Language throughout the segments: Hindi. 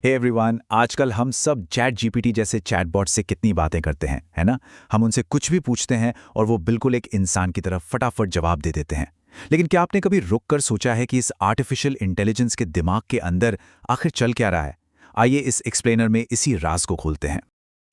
हे एवरीवन, आजकल हम सब चैट जीपीटी जैसे चैटबॉट से कितनी बातें करते हैं, है ना? हम उनसे कुछ भी पूछते हैं और वो बिल्कुल एक इंसान की तरह फटाफट जवाब दे देते हैं। लेकिन क्या आपने कभी रुक कर सोचा है कि इस आर्टिफिशियल इंटेलिजेंस के दिमाग के अंदर आखिर चल क्या रहा है? आइए इस एक्सप्लेनर में इसी राज को खोलते हैं।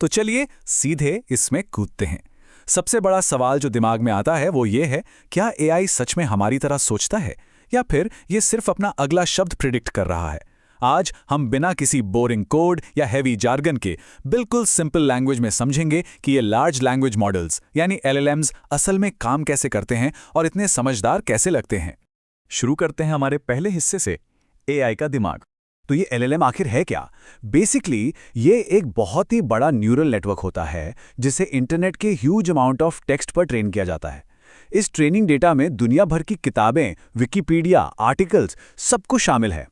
तो चलिए सीधे इसमें कूदते हैं। सबसे बड़ा सवाल जो दिमाग में आता है वो ये है, क्या एआई सच में हमारी तरह सोचता है या फिर ये सिर्फ अपना अगला शब्द प्रिडिक्ट कर रहा है? आज हम बिना किसी बोरिंग कोड या हैवी जार्गन के बिल्कुल सिंपल लैंग्वेज में समझेंगे कि ये लार्ज लैंग्वेज मॉडल्स यानी एलएलएम्स असल में काम कैसे करते हैं और इतने समझदार कैसे लगते हैं। शुरू करते हैं हमारे पहले हिस्से से, एआई का दिमाग। तो ये एलएलएम आखिर है क्या? बेसिकली ये एक बहुत ही बड़ा न्यूरल नेटवर्क होता है जिसे इंटरनेट के ह्यूज अमाउंट ऑफ टेक्स्ट पर ट्रेन किया जाता है। इस ट्रेनिंग डेटा में दुनिया भर की किताबें, विकिपीडिया, आर्टिकल्स सब कुछ शामिल है।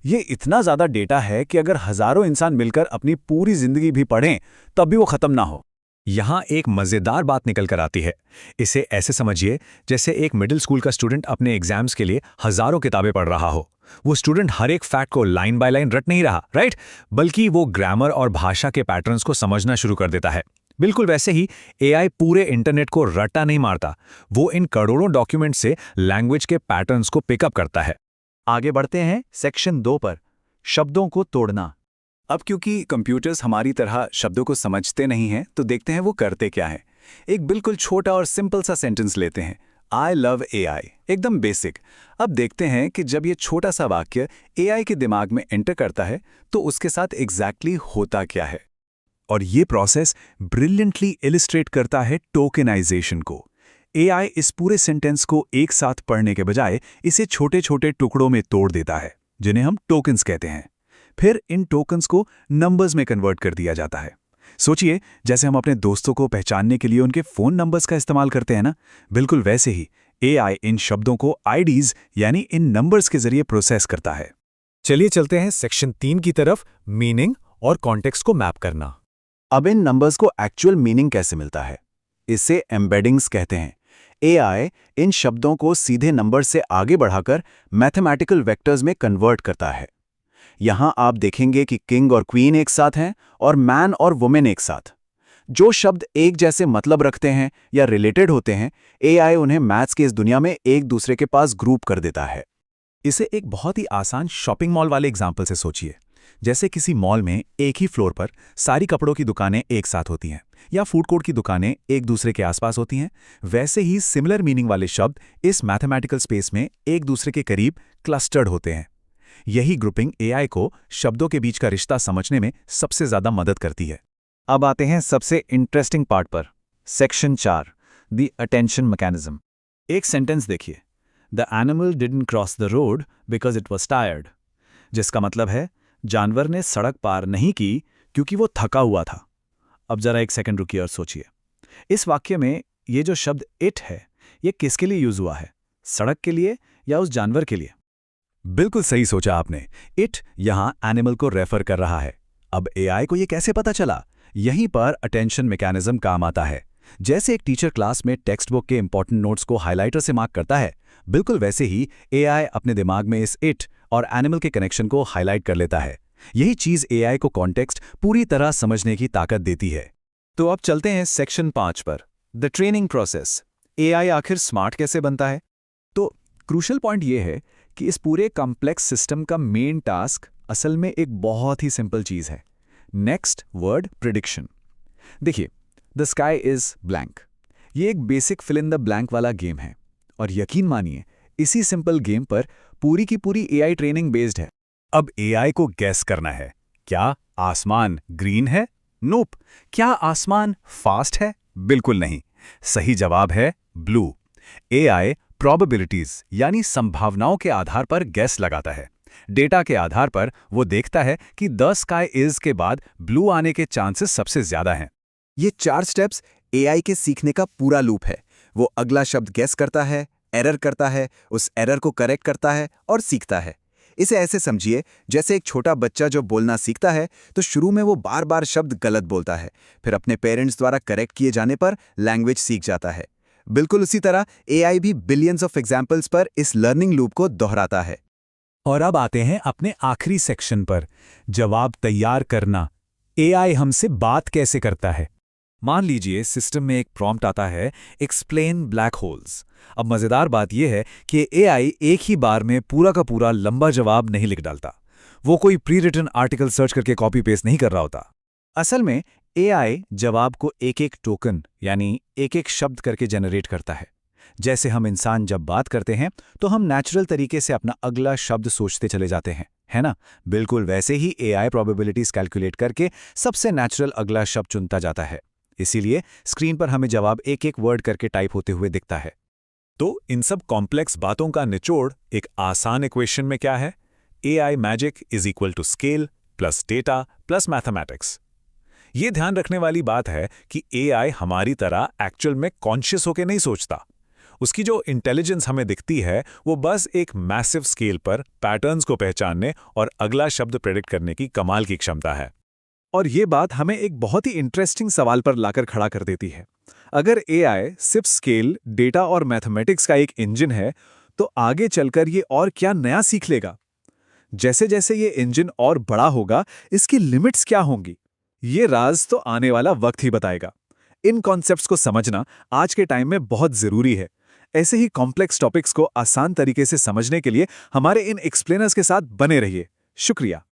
ये इतना ज़्यादा डेटा है कि अगर हज़ारों इंसान मिलकर अपनी पूरी ज़िंदगी भी पढ़ें तब भी वो ख़त्म ना हो। यहाँ एक मज़ेदार बात निकल कर आती है। इसे ऐसे समझिए जैसे एक मिडिल स्कूल का स्टूडेंट अपने एग्जाम्स के लिए हज़ारों किताबें पढ़ रहा हो। वो स्टूडेंट हर एक फैक्ट को लाइन बाय लाइन रट नहीं रहा, राइट? बल्कि वो ग्रामर और भाषा के पैटर्न्स को समझना शुरू कर देता है। बिल्कुल वैसे ही एआई पूरे इंटरनेट को रट्टा नहीं मारता, वो इन करोड़ों डॉक्यूमेंट से लैंग्वेज के पैटर्न्स को पिकअप करता है। आगे बढ़ते हैं सेक्शन 2 पर, शब्दों को तोड़ना। अब क्योंकि कंप्यूटर्स हमारी तरह शब्दों को समझते नहीं हैं, तो देखते हैं वो करते क्या है। एक बिल्कुल छोटा और सिंपल सा सेंटेंस लेते हैं, आई लव एआई, एकदम बेसिक। अब देखते हैं कि जब ये छोटा सा वाक्य एआई के दिमाग में एंटर करता है तो उसके साथ एग्जैक्टली होता क्या है। और ये प्रोसेस ब्रिलियंटली इलिस्ट्रेट करता है टोकेनाइजेशन को। एआई इस पूरे सेंटेंस को एक साथ पढ़ने के बजाय इसे छोटे छोटे टुकड़ों में तोड़ देता है, जिन्हें हम टोकन्स कहते हैं। फिर इन टोकन्स को नंबर्स में कन्वर्ट कर दिया जाता है। सोचिए, जैसे हम अपने दोस्तों को पहचानने के लिए उनके फ़ोन नंबर्स का इस्तेमाल करते हैं ना, बिल्कुल वैसे ही एआई इन शब्दों को आईडीज़ यानी इन नंबर्स के जरिए प्रोसेस करता है। चलिए चलते हैं सेक्शन 3 की तरफ, मीनिंग और कॉन्टेक्स्ट को मैप करना। अब इन नंबर्स को एक्चुअल मीनिंग कैसे मिलता है? इसे एम्बेडिंग्स कहते हैं। एआई इन शब्दों को सीधे नंबर से आगे बढ़ाकर मैथमेटिकल वेक्टर्स में कन्वर्ट करता है। यहां आप देखेंगे कि किंग और क्वीन एक साथ हैं और मैन और वुमेन एक साथ। जो शब्द एक जैसे मतलब रखते हैं या रिलेटेड होते हैं, एआई उन्हें मैथ्स की इस दुनिया में एक दूसरे के पास ग्रुप कर देता है। इसे एक बहुत ही आसान शॉपिंग मॉल वाले एग्जाम्पल से सोचिए। जैसे किसी मॉल में एक ही फ्लोर पर सारी कपड़ों की दुकानें एक साथ होती हैं या फूड कोर्ट की दुकानें एक दूसरे के आसपास होती हैं, वैसे ही सिमिलर मीनिंग वाले शब्द इस मैथमेटिकल स्पेस में एक दूसरे के करीब क्लस्टर्ड होते हैं। यही ग्रुपिंग एआई को शब्दों के बीच का रिश्ता समझने में सबसे ज़्यादा मदद करती है। अब आते हैं सबसे इंटरेस्टिंग पार्ट पर, सेक्शन 4, द अटेंशन मैकेनिज्म। एक सेंटेंस देखिए, the animal didn't cross the road because it was tired, जिसका मतलब है जानवर ने सड़क पार नहीं की क्योंकि वो थका हुआ था। अब जरा एक सेकंड रुकिए और सोचिए, इस वाक्य में ये जो शब्द इट है, ये किसके लिए यूज हुआ है? सड़क के लिए या उस जानवर के लिए? बिल्कुल सही सोचा आपने। इट यहाँ एनिमल को रेफर कर रहा है। अब एआई को ये कैसे पता चला? यहीं पर अटेंशन मैकेनिज्म काम आता है। जैसे एक टीचर क्लास में टेक्स्ट बुक के इंपॉर्टेंट नोट्स को हाइलाइटर से मार्क करता है, बिल्कुल वैसे ही एआई अपने दिमाग में इस इट और एनिमल के कनेक्शन को हाईलाइट कर लेता है। यही चीज एआई को कॉन्टेक्स्ट पूरी तरह समझने की ताकत देती है। तो अब चलते हैं सेक्शन 5 पर, द ट्रेनिंग प्रोसेस। एआई आखिर स्मार्ट कैसे बनता है? तो क्रूशियल पॉइंट ये है कि इस पूरे कॉम्प्लेक्स सिस्टम का मेन टास्क असल में एक बहुत ही सिंपल चीज है, नेक्स्ट वर्ड प्रिडिक्शन। देखिए, द स्काई इज ब्लैंक, ये एक basic fill in the blank वाला गेम है और यकीन मानिए इसी सिंपल गेम पर पूरी की पूरी एआई ट्रेनिंग बेस्ड है। अब एआई को गैस करना है, क्या आसमान ग्रीन है? नोप। क्या आसमान फास्ट है? बिल्कुल नहीं। सही जवाब है ब्लू। एआई प्रोबेबिलिटीज यानी संभावनाओं के आधार पर गैस लगाता है। डेटा के आधार पर वो देखता है कि द स्काई इज के बाद ब्लू आने के चांसेस सबसे ज्यादा हैं। ये 4 स्टेप्स एआई के सीखने का पूरा लूप है। वो अगला शब्द गेस करता है, एरर करता है, उस एरर को करेक्ट करता है और सीखता है। इसे ऐसे समझिए जैसे एक छोटा बच्चा जो बोलना सीखता है तो शुरू में वो बार बार शब्द गलत बोलता है, फिर अपने पेरेंट्स द्वारा करेक्ट किए जाने पर लैंग्वेज सीख जाता है। बिल्कुल उसी तरह एआई भी बिलियंस ऑफ एग्जाम्पल्स पर इस लर्निंग लूप को दोहराता है। और अब आते हैं अपने आखिरी सेक्शन पर, जवाब तैयार करना। एआई हमसे बात कैसे करता है? मान लीजिए सिस्टम में एक प्रॉम्प्ट आता है, एक्सप्लेन ब्लैक होल्स। अब मज़ेदार बात यह है कि एआई एक ही बार में पूरा का पूरा लंबा जवाब नहीं लिख डालता। वो कोई प्री रिटन आर्टिकल सर्च करके कॉपी पेस्ट नहीं कर रहा होता। असल में एआई जवाब को एक एक टोकन यानी एक एक शब्द करके जनरेट करता है। जैसे हम इंसान जब बात करते हैं तो हम नेचुरल तरीके से अपना अगला शब्द सोचते चले जाते हैं, है ना? बिल्कुल वैसे ही एआई प्रोबेबिलिटीज कैलकुलेट करके सबसे नेचुरल अगला शब्द चुनता जाता है। इसीलिए स्क्रीन पर हमें जवाब एक एक वर्ड करके टाइप होते हुए दिखता है। तो इन सब कॉम्प्लेक्स बातों का निचोड़ एक आसान इक्वेशन में क्या है? AI magic is equal to scale plus data plus mathematics. ये ध्यान रखने वाली बात है कि AI हमारी तरह एक्चुअल में कॉन्शियस होके नहीं सोचता। उसकी जो इंटेलिजेंस हमें दिखती है वो बस एक मैसिव स्केल पर पैटर्न्स को पहचानने और अगला शब्द प्रेडिक्ट करने की कमाल की क्षमता है। और ये बात हमें एक बहुत ही इंटरेस्टिंग सवाल पर लाकर खड़ा कर देती है। अगर एआई सिर्फ स्केल, डेटा और मैथमेटिक्स का एक इंजन है, तो आगे चलकर ये और क्या नया सीख लेगा? जैसे जैसे ये इंजन और बड़ा होगा, इसकी लिमिट्स क्या होंगी? ये राज तो आने वाला वक्त ही बताएगा। इन कॉन्सेप्ट्स को समझना आज के टाइम में बहुत जरूरी है। ऐसे ही कॉम्प्लेक्स टॉपिक्स को आसान तरीके से समझने के लिए हमारे इन एक्सप्लेनर्स के साथ बने रहिए। शुक्रिया।